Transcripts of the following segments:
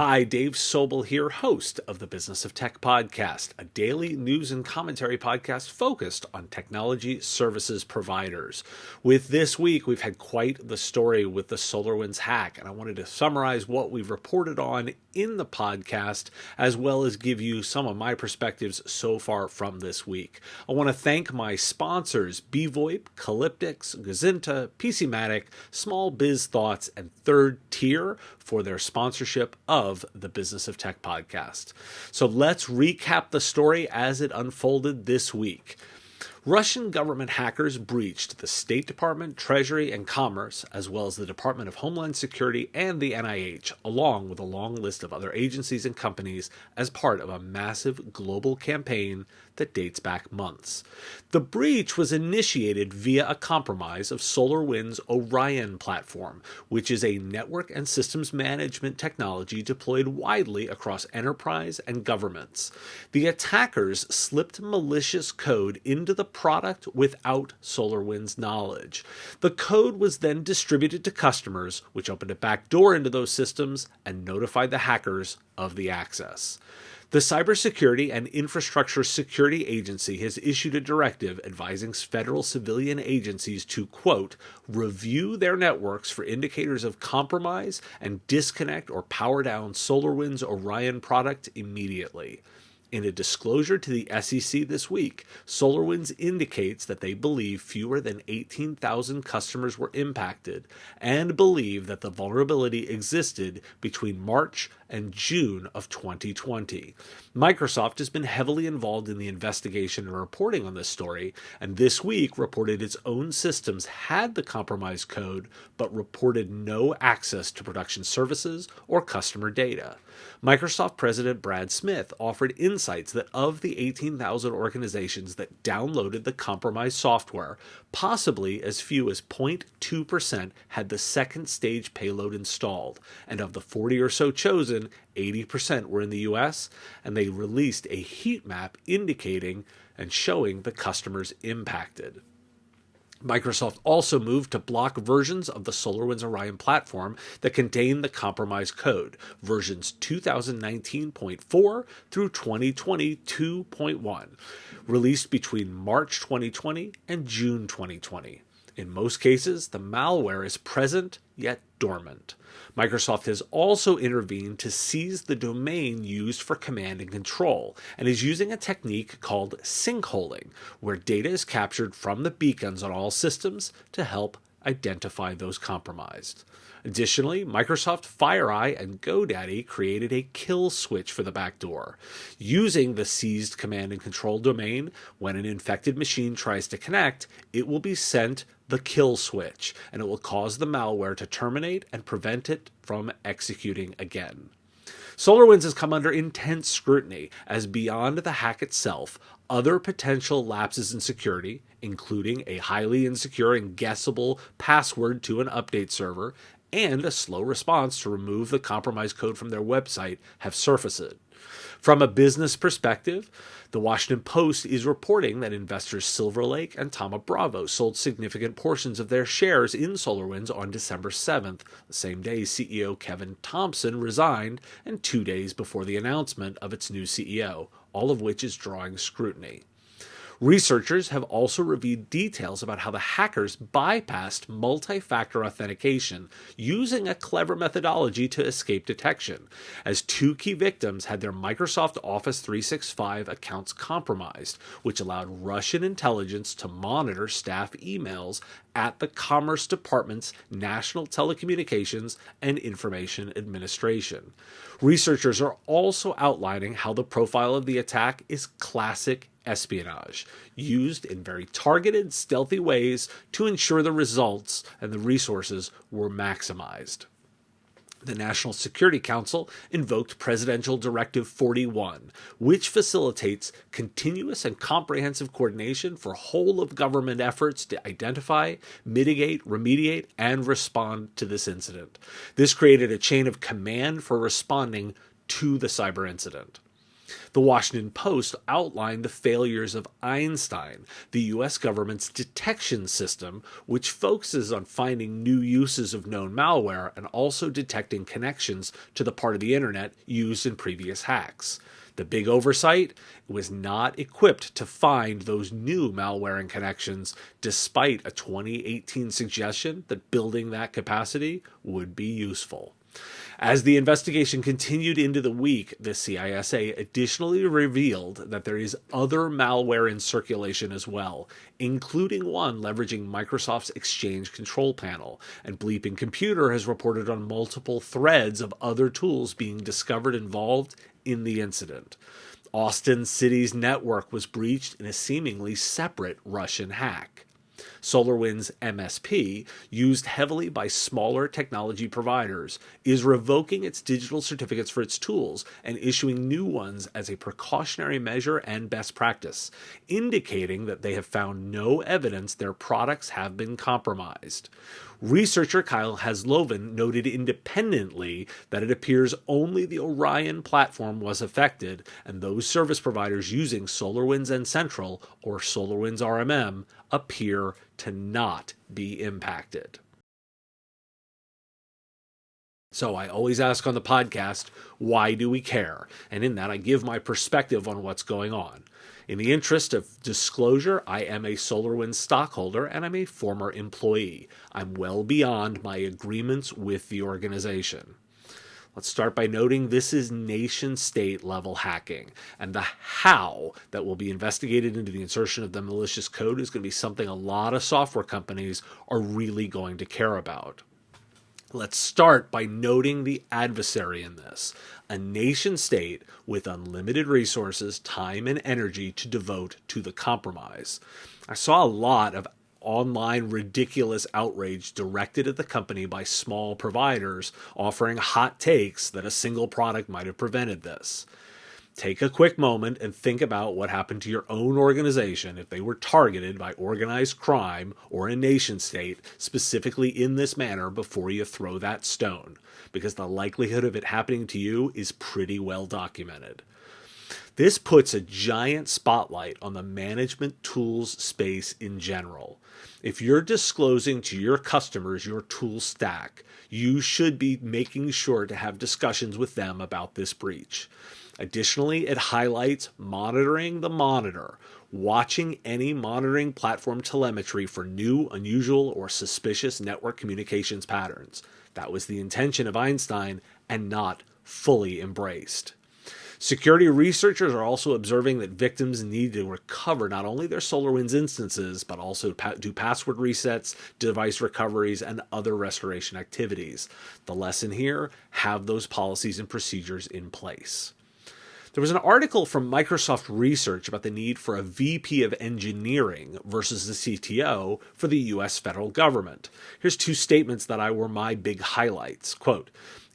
Hi, Dave Sobel here, host of the Business of Tech podcast, a daily news and commentary podcast focused on technology services providers. With this week, we've had quite the story with the SolarWinds hack, and I wanted to summarize what we've reported on in the podcast, as well as give you some of my perspectives so far from this week. I want to thank my sponsors, BVoIP, Calyptix, Gazinta, PCmatic, Small Biz Thoughts, and Third Tier for their sponsorship of the Business of Tech podcast. So let's recap the story as it unfolded this week. Russian government hackers breached the State Department, Treasury, and Commerce, as well as the Department of Homeland Security and the NIH, along with a long list of other agencies and companies as part of a massive global campaign that dates back months. The breach was initiated via a compromise of SolarWinds' Orion platform, which is a network and systems management technology deployed widely across enterprise and governments. The attackers slipped malicious code into the product without SolarWinds' knowledge. The code was then distributed to customers, which opened a backdoor into those systems and notified the hackers of the access. The Cybersecurity and Infrastructure Security Agency has issued a directive advising federal civilian agencies to, quote, review their networks for indicators of compromise and disconnect or power down SolarWinds Orion product immediately. In a disclosure to the SEC this week, SolarWinds indicates that they believe fewer than 18,000 customers were impacted and believe that the vulnerability existed between March and June of 2020. Microsoft has been heavily involved in the investigation and reporting on this story, and this week reported its own systems had the compromised code, but reported no access to production services or customer data. Microsoft President Brad Smith offered insights that of the 18,000 organizations that downloaded the compromised software, possibly as few as 0.2% had the second stage payload installed, and of the 40 or so chosen, 80% were in the US, and they released a heat map indicating and showing the customers impacted. Microsoft also moved to block versions of the SolarWinds Orion platform that contain the compromised code, versions 2019.4 through 2022.1, released between March 2020 and June 2020. In most cases, the malware is present yet dormant. Microsoft has also intervened to seize the domain used for command and control, and is using a technique called sinkholing, where data is captured from the beacons on all systems to help identify those compromised. Additionally, Microsoft FireEye and GoDaddy created a kill switch for the backdoor. Using the seized command and control domain, when an infected machine tries to connect, it will be sent the kill switch, and it will cause the malware to terminate and prevent it from executing again. SolarWinds has come under intense scrutiny, as beyond the hack itself, other potential lapses in security, including a highly insecure and guessable password to an update server, and a slow response to remove the compromised code from their website, have surfaced. From a business perspective, the Washington Post is reporting that investors Silver Lake and Thoma Bravo sold significant portions of their shares in SolarWinds on December 7th, the same day CEO Kevin Thompson resigned, and 2 days before the announcement of its new CEO, all of which is drawing scrutiny. Researchers have also revealed details about how the hackers bypassed multi-factor authentication using a clever methodology to escape detection, as 2 key victims had their Microsoft Office 365 accounts compromised, which allowed Russian intelligence to monitor staff emails at the Commerce Department's National Telecommunications and Information Administration. Researchers are also outlining how the profile of the attack is classic espionage, used in very targeted, stealthy ways to ensure the results and the resources were maximized. The National Security Council invoked Presidential Directive 41, which facilitates continuous and comprehensive coordination for whole-of-government efforts to identify, mitigate, remediate, and respond to this incident. This created a chain of command for responding to the cyber incident. The Washington Post outlined the failures of Einstein, the U.S. government's detection system, which focuses on finding new uses of known malware and also detecting connections to the part of the internet used in previous hacks. The big oversight: it was not equipped to find those new malware and connections, despite a 2018 suggestion that building that capacity would be useful. As the investigation continued into the week, the CISA additionally revealed that there is other malware in circulation as well, including one leveraging Microsoft's Exchange Control Panel, and Bleeping Computer has reported on multiple threads of other tools being discovered involved in the incident. Austin City's network was breached in a seemingly separate Russian hack. SolarWinds MSP, used heavily by smaller technology providers, is revoking its digital certificates for its tools and issuing new ones as a precautionary measure and best practice, indicating that they have found no evidence their products have been compromised. Researcher Kyle Hasloven noted independently that it appears only the Orion platform was affected, and those service providers using SolarWinds and Central, or SolarWinds RMM, appear to not be impacted. So I always ask on the podcast, why do we care? And in that, I give my perspective on what's going on. In the interest of disclosure, I am a SolarWinds stockholder and I'm a former employee. I'm well beyond my agreements with the organization. Let's start by noting this is nation-state level hacking, and the how that will be investigated into the insertion of the malicious code is going to be something a lot of software companies are really going to care about. Let's start by noting the adversary in this: a nation-state with unlimited resources, time, and energy to devote to the compromise. I saw a lot of online ridiculous outrage directed at the company by small providers offering hot takes that a single product might have prevented this. Take a quick moment and think about what happened to your own organization if they were targeted by organized crime or a nation state specifically in this manner before you throw that stone, because the likelihood of it happening to you is pretty well documented. This puts a giant spotlight on the management tools space in general. If you're disclosing to your customers your tool stack, you should be making sure to have discussions with them about this breach. Additionally, it highlights monitoring the monitor, watching any monitoring platform telemetry for new, unusual, or suspicious network communications patterns. That was the intention of Einstein and not fully embraced. Security researchers are also observing that victims need to recover not only their SolarWinds instances, but also do password resets, device recoveries, and other restoration activities. The lesson here: have those policies and procedures in place. There was an article from Microsoft Research about the need for a VP of engineering versus the CTO for the U.S. federal government. Here's two statements that were my big highlights. Quote,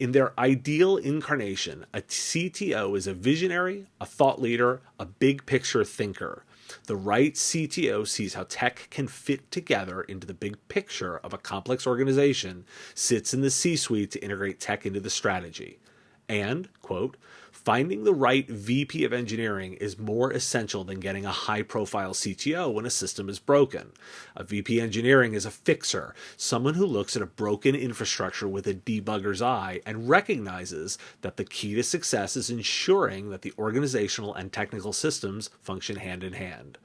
"In their ideal incarnation, a CTO is a visionary, a thought leader, a big picture thinker. The right CTO sees how tech can fit together into the big picture of a complex organization, sits in the C-suite to integrate tech into the strategy." And, quote, "Finding the right VP of engineering is more essential than getting a high-profile CTO when a system is broken. A VP engineering is a fixer, someone who looks at a broken infrastructure with a debugger's eye and recognizes that the key to success is ensuring that the organizational and technical systems function hand in hand."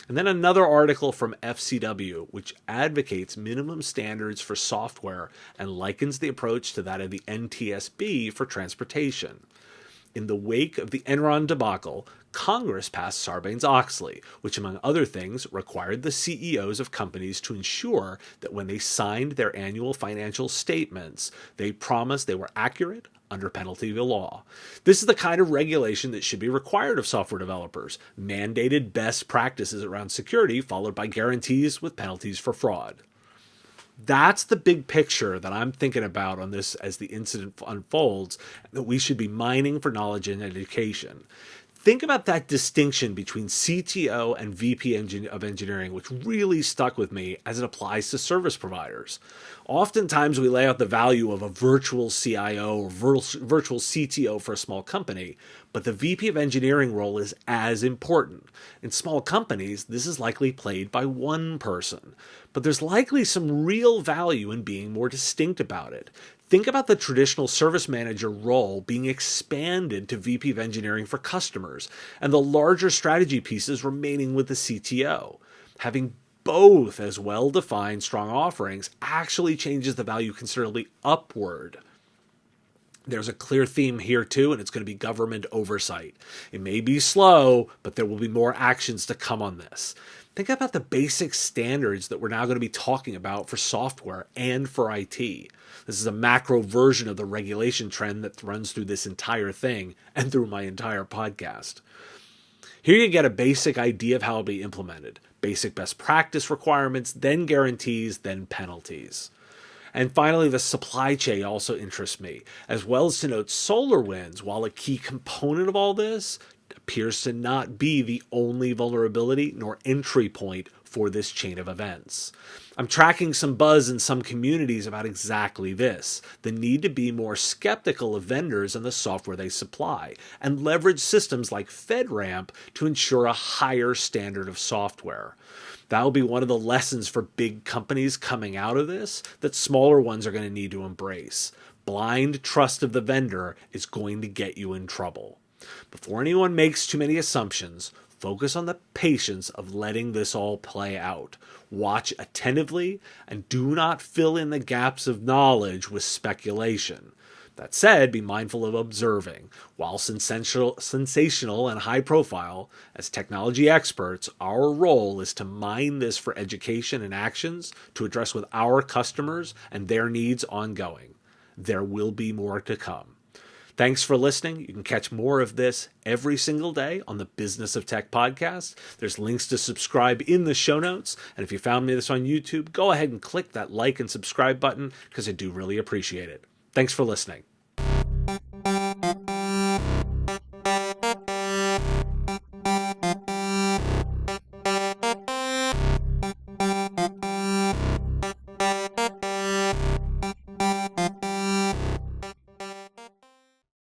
And then another article from FCW, which advocates minimum standards for software and likens the approach to that of the NTSB for transportation. In the wake of the Enron debacle, Congress passed Sarbanes-Oxley, which, among other things, required the CEOs of companies to ensure that when they signed their annual financial statements, they promised they were accurate under penalty of the law. This is the kind of regulation that should be required of software developers: mandated best practices around security, followed by guarantees with penalties for fraud. That's the big picture that I'm thinking about on this as the incident unfolds, that we should be mining for knowledge and education. Think about that distinction between CTO and VP of engineering, which really stuck with me as it applies to service providers. Oftentimes, we lay out the value of a virtual CIO or virtual CTO for a small company, but the VP of engineering role is as important. In small companies, this is likely played by one person, but there's likely some real value in being more distinct about it. Think about the traditional service manager role being expanded to VP of engineering for customers, and the larger strategy pieces remaining with the CTO. Having both as well-defined strong offerings actually changes the value considerably upward. There's a clear theme here too, and it's going to be government oversight. It may be slow, but there will be more actions to come on this. Think about the basic standards that we're now going to be talking about for software and for IT. This is a macro version of the regulation trend that runs through this entire thing and through my entire podcast. Here you get a basic idea of how it'll be implemented. Basic best practice requirements, then guarantees, then penalties. And finally, the supply chain also interests me, as well as to note SolarWinds, while a key component of all this, appears to not be the only vulnerability nor entry point for this chain of events. I'm tracking some buzz in some communities about exactly this, the need to be more skeptical of vendors and the software they supply, and leverage systems like FedRAMP to ensure a higher standard of software. That will be one of the lessons for big companies coming out of this that smaller ones are going to need to embrace. Blind trust of the vendor is going to get you in trouble. Before anyone makes too many assumptions, focus on the patience of letting this all play out. Watch attentively and do not fill in the gaps of knowledge with speculation. That said, be mindful of observing. While sensational and high profile, as technology experts, our role is to mine this for education and actions to address with our customers and their needs ongoing. There will be more to come. Thanks for listening. You can catch more of this every single day on the Business of Tech podcast. There's links to subscribe in the show notes. And if you found this on YouTube, go ahead and click that like and subscribe button because I do really appreciate it. Thanks for listening.